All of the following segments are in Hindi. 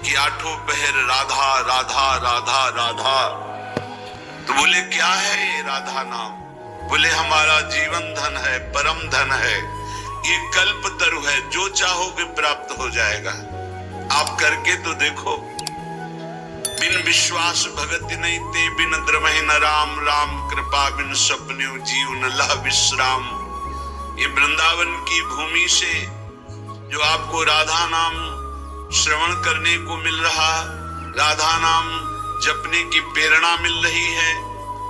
कि आठों पहर राधा राधा राधा राधा। तो बोले क्या है ये राधा नाम? बोले हमारा जीवन धन है, परम धन है, ये कल्प तरु है, जो चाहोगे प्राप्त हो जाएगा। आप करके तो देखो। बिन विश्वास भगति नहीं ते, बिन द्रमहि न राम, राम कृपा बिन सपने जीव न लह विश्राम। ये वृंदावन की भूमि से जो आपको राधा नाम श्रवण करने को मिल रहा, राधा नाम जपने की प्रेरणा मिल रही है,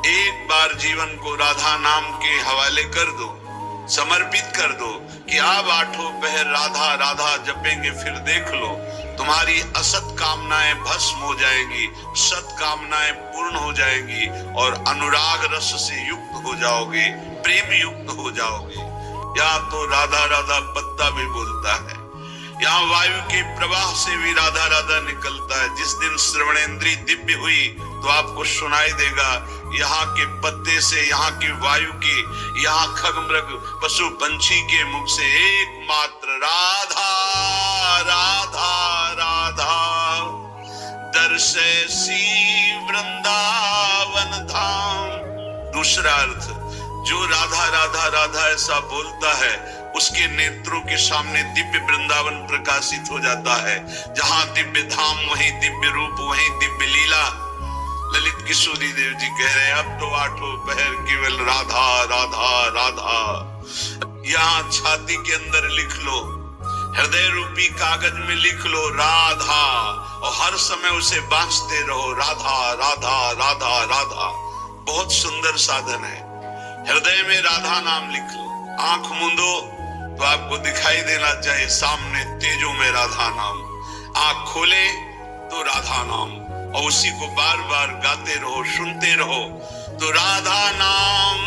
एक बार जीवन को राधा नाम के हवाले कर दो, समर्पित कर दो कि आप आठों पहर राधा राधा जपेंगे, फिर देख लो तुम्हारी असत कामनाएं भस्म हो जाएंगी, सत कामनाएं पूर्ण हो जाएंगी और अनुराग रस से युक्त हो जाओगे, प्रेम युक्त हो जाओगे। या तो राधा राधा पत्ता भी बोलता है, यहाँ वायु के प्रवाह से भी राधा राधा निकलता है। जिस दिन श्रवणेंद्री दिव्य हुई तो आपको सुनाई देगा यहाँ के पत्ते से, यहाँ की वायु की, यहाँ खगमृग पशु पंछी के मुख से एकमात्र राधा राधा राधा। दर्शे सी वृंदावन धाम। दूसरा अर्थ, जो राधा राधा राधा ऐसा बोलता है उसके नेत्रों के सामने दिव्य वृंदावन प्रकाशित हो जाता है। जहां दिव्य धाम वहीं दिव्य रूप, वहीं दिव्य लीला। ललित किशोरी देव जी कह रहे हैं अब तो आठों पहर केवल राधा राधा राधा। यहाँ छाती के अंदर लिख लो, हृदय रूपी कागज में लिख लो राधा, और हर समय उसे बांचते रहो, राधा राधा राधा राधा। बहुत सुंदर साधन है। हृदय में राधा नाम लिख लो, आंख मूंदो तो आपको दिखाई देना चाहिए सामने तेजों में राधा नाम, आंख खोले तो राधा नाम, और उसी को बार बार गाते रहो, सुनते रहो। तो राधा नाम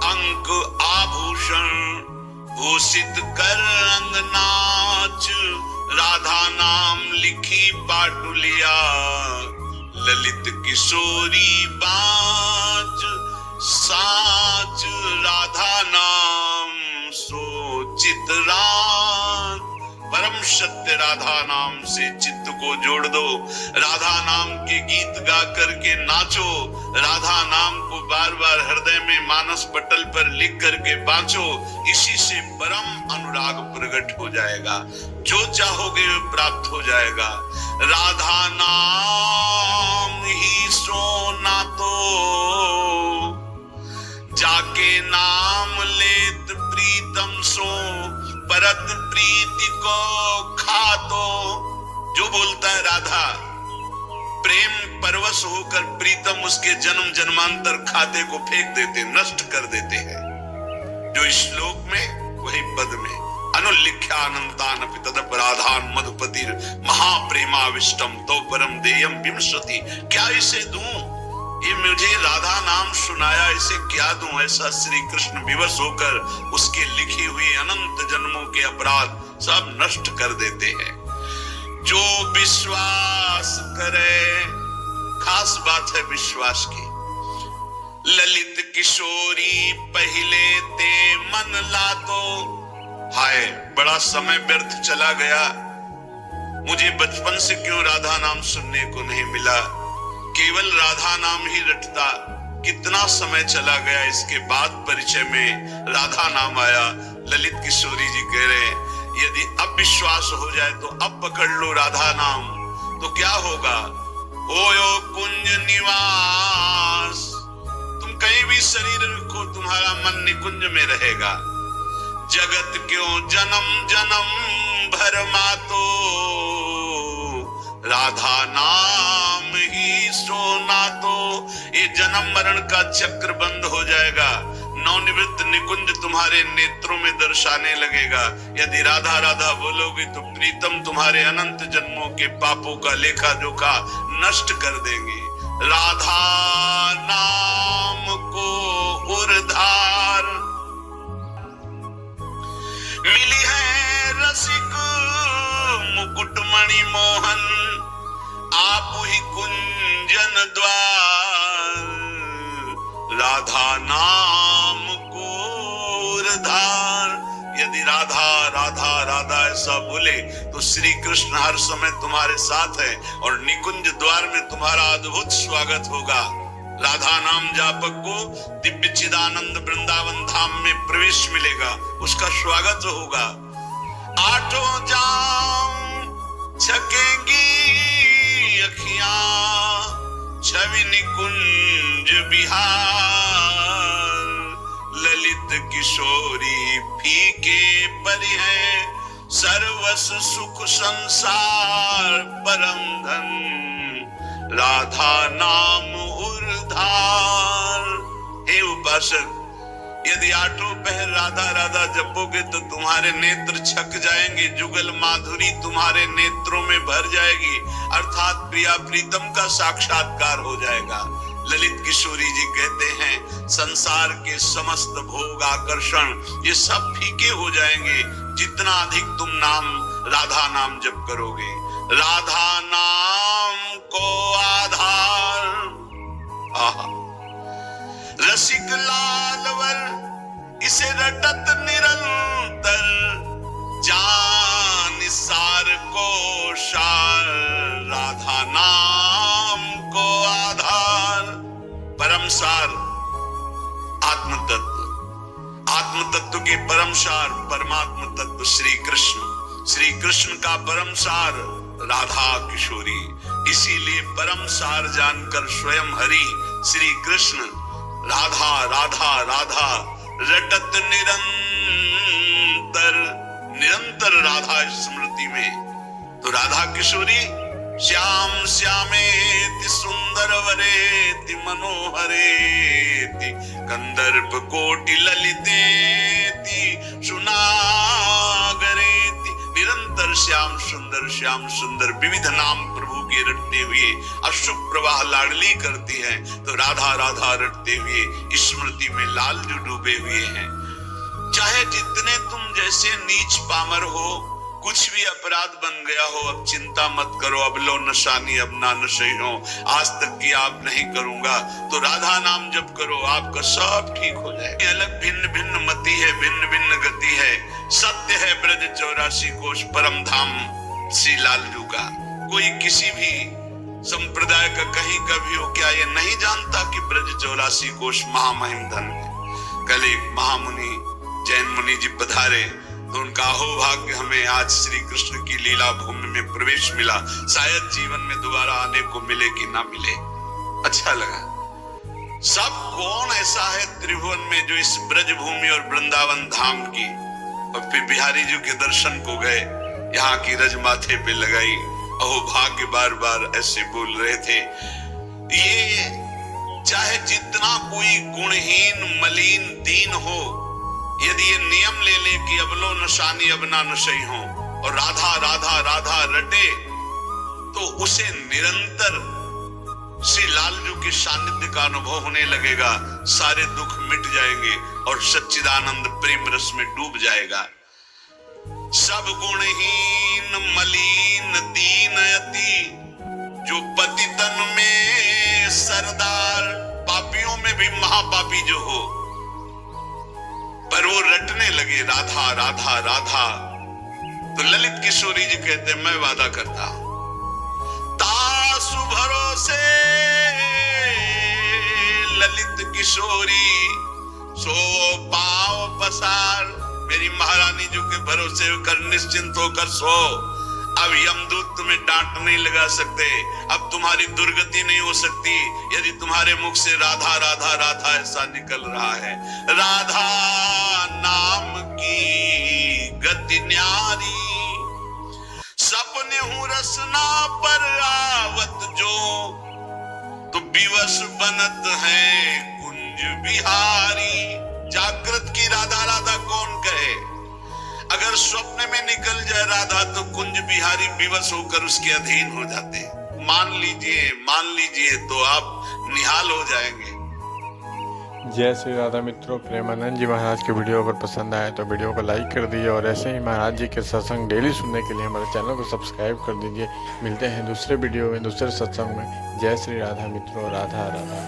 अंक आभूषण भूषित कर अंग नाच, राधा नाम लिखी पाटुलिया, ललित किशोरी बाज साच, राधा नाम सोचित रात। परम सत्य राधा नाम से चित्त को जोड़ दो, राधा नाम के गीत गा करके नाचो, राधा नाम को बार बार हृदय में मानस पटल पर लिख करके बांचो। इसी से परम अनुराग प्रकट हो जाएगा, जो चाहोगे वो प्राप्त हो जाएगा। राधा नाम ही सोना तो जाके नाम लेत प्रीतम सो, परत प्रीति को खा दो। जो बोलता है राधा, प्रेम परवश होकर प्रीतम उसके जन्म जन्मांतर खाते को फेंक देते, नष्ट कर देते हैं। जो इस श्लोक में वही पद में, अनुल्लिख्यानंतान तदपराधान मधुपतिर महाप्रेमाविष्टम तो परम देयम विमसति। क्या इसे दूं? ये मुझे राधा नाम सुनाया, इसे क्या दूं? ऐसा श्री कृष्ण विवश होकर उसके लिखी हुई अनंत जन्मों के अपराध सब नष्ट कर देते हैं। जो विश्वास करे, खास बात है विश्वास की। ललित किशोरी पहले ते मन लातो। हाय बड़ा समय व्यर्थ चला गया, मुझे बचपन से क्यों राधा नाम सुनने को नहीं मिला, केवल राधा नाम ही रटता। कितना समय चला गया, इसके बाद परिचय में राधा नाम आया। ललित किशोरी जी कह रहे हैं यदि अब विश्वास हो जाए तो अब पकड़ लो राधा नाम, तो क्या होगा। ओयो कुंज निवास, तुम कहीं भी शरीर रखो तुम्हारा मन निकुंज में रहेगा। जगत क्यों जन्म जन्म भर मातो, राधा नाम ही सोना तो। ये जन्म मरण का चक्र बंद हो जाएगा, नवनिवृत्त निकुंज तुम्हारे नेत्रों में दर्शाने लगेगा। यदि राधा राधा बोलोगे तो प्रीतम तुम्हारे अनंत जन्मों के पापों का लेखा जोखा नष्ट कर देंगे। राधा नाम को उर्धार मिली है रसिक मुकुटमणि मोहन, आप ही कुंजन द्वार। राधा नाम को उर्धार। यदि राधा राधा राधा राधा ऐसा बोले तो श्री कृष्ण हर समय तुम्हारे साथ है और निकुंज द्वार में तुम्हारा अद्भुत स्वागत होगा। राधा नाम जापक को दिव्य चिदानंद वृंदावन धाम में प्रवेश मिलेगा, उसका स्वागत होगा। आठों जाम छकेंगी अखियां छवि निकुंज बिहार, ललित किशोरी फीके परि है सर्वस सुख संसार परम धन राधा नाम उर्धार। हे उपासक, यदि आठों पहर राधा राधा जपोगे तो तुम्हारे नेत्र छक जाएंगे, जुगल माधुरी तुम्हारे नेत्रों में भर जाएगी, अर्थात प्रिया प्रीतम का साक्षात्कार हो जाएगा। ललित किशोरी जी कहते हैं संसार के समस्त भोग आकर्षण ये सब फीके हो जाएंगे जितना अधिक तुम नाम राधा नाम जप करोगे। राधा नाम को आधार रसिक लालवर इसे रटत निरंतर, जान सार को शार राधा नाम को आधार। परम सार आत्म तत्व, आत्म तत्व के परम सार परमात्म तत्व श्री कृष्ण, श्री कृष्ण का परम सार राधा किशोरी। इसीलिए परम सार जानकर स्वयं हरि श्री कृष्ण राधा राधा राधा रटत निरंतर, निरंतर राधा स्मृति में। तो राधा किशोरी श्याम श्यामेति सुंदर वरेति मनोहरेति कंदर्प कोटि ललितेति सुनागरेति, निरंतर श्याम सुंदर विविध नाम प्रभु के रटते हुए अश्रु प्रवाह लाडली करती है। तो राधा राधा रटते हुए स्मृति में लाल जो डूबे हुए हैं। चाहे जितने तुम जैसे नीच पामर हो, कुछ भी अपराध बन गया हो, अब चिंता मत करो, अब लो नशानी अब ना नशई हो, आज तक की आप नहीं करूंगा, तो राधा नाम जप करो, आपका सब ठीक हो जाए। अलग भिन्न भिन्न मति है, भिन्न भिन्न गति है, सत्य है ब्रज 84 कोश परम धाम श्री लालजू का। कोई किसी भी संप्रदाय का कहीं का भी हो, क्या ये नहीं जानता कि ब्रज 84 कोश महामहिम धन है। कल एक महामुनि जैन मुनि जी पधारे तो उनका अहोभाग्य हमें आज श्री कृष्ण की लीला भूमि में प्रवेश मिला, शायद जीवन में दोबारा आने को मिले कि ना मिले। अच्छा लगा। सब कौन ऐसा है त्रिभुवन में जो इस ब्रज भूमि और वृंदावन धाम की, और फिर बिहारी जी के दर्शन को गए, यहाँ की रज माथे पे लगाई, अहोभाग्य बार बार ऐसे बोल रहे थे। ये चाहे जितना कोई गुणहीन मलिन दीन हो, यदि ये नियम ले ले कि अब लो नशानी अब ना नशई हो और राधा राधा राधा रटे, तो उसे निरंतर श्री लालजू के सानिध्य का अनुभव होने लगेगा, सारे दुख मिट जाएंगे और सच्चिदानंद प्रेम रस में डूब जाएगा। सब गुणहीन मलिन दीन अति, जो पति तन में सरदार, पापियों में भी महापापी जो हो, पर वो रटने लगे राधा राधा राधा। तो ललित किशोरी जी कहते मैं वादा करता हूं, तासु भरोसे ललित किशोरी सो पाओ पसार। मेरी महारानी जी के भरोसे कर निश्चिंत होकर सो, अब यमदूत तुम्हें डांट नहीं लगा सकते, अब तुम्हारी दुर्गति नहीं हो सकती यदि तुम्हारे मुख से राधा राधा राधा ऐसा निकल रहा है। राधा नाम की गति न्यारी, सपने हूं रसना पर आवत जो, तो विवश बनत है कुंज बिहारी। जागृत की राधा राधा कौन कहे, अगर स्वप्न में निकल जाए राधा तो कुंज बिहारी विवश होकर उसके अधीन हो जाते हैं। मान लीजिए तो आप निहाल हो जाएंगे। जय श्री राधा मित्रों, प्रेमानंद जी महाराज के वीडियो अगर पसंद आए तो वीडियो को लाइक कर दीजिए और ऐसे ही महाराज जी के सत्संग डेली सुनने के लिए हमारे चैनल को सब्सक्राइब कर दीजिए। मिलते हैं दूसरे वीडियो में दूसरे सत्संग में। जय श्री राधा मित्रों, राधा राधा।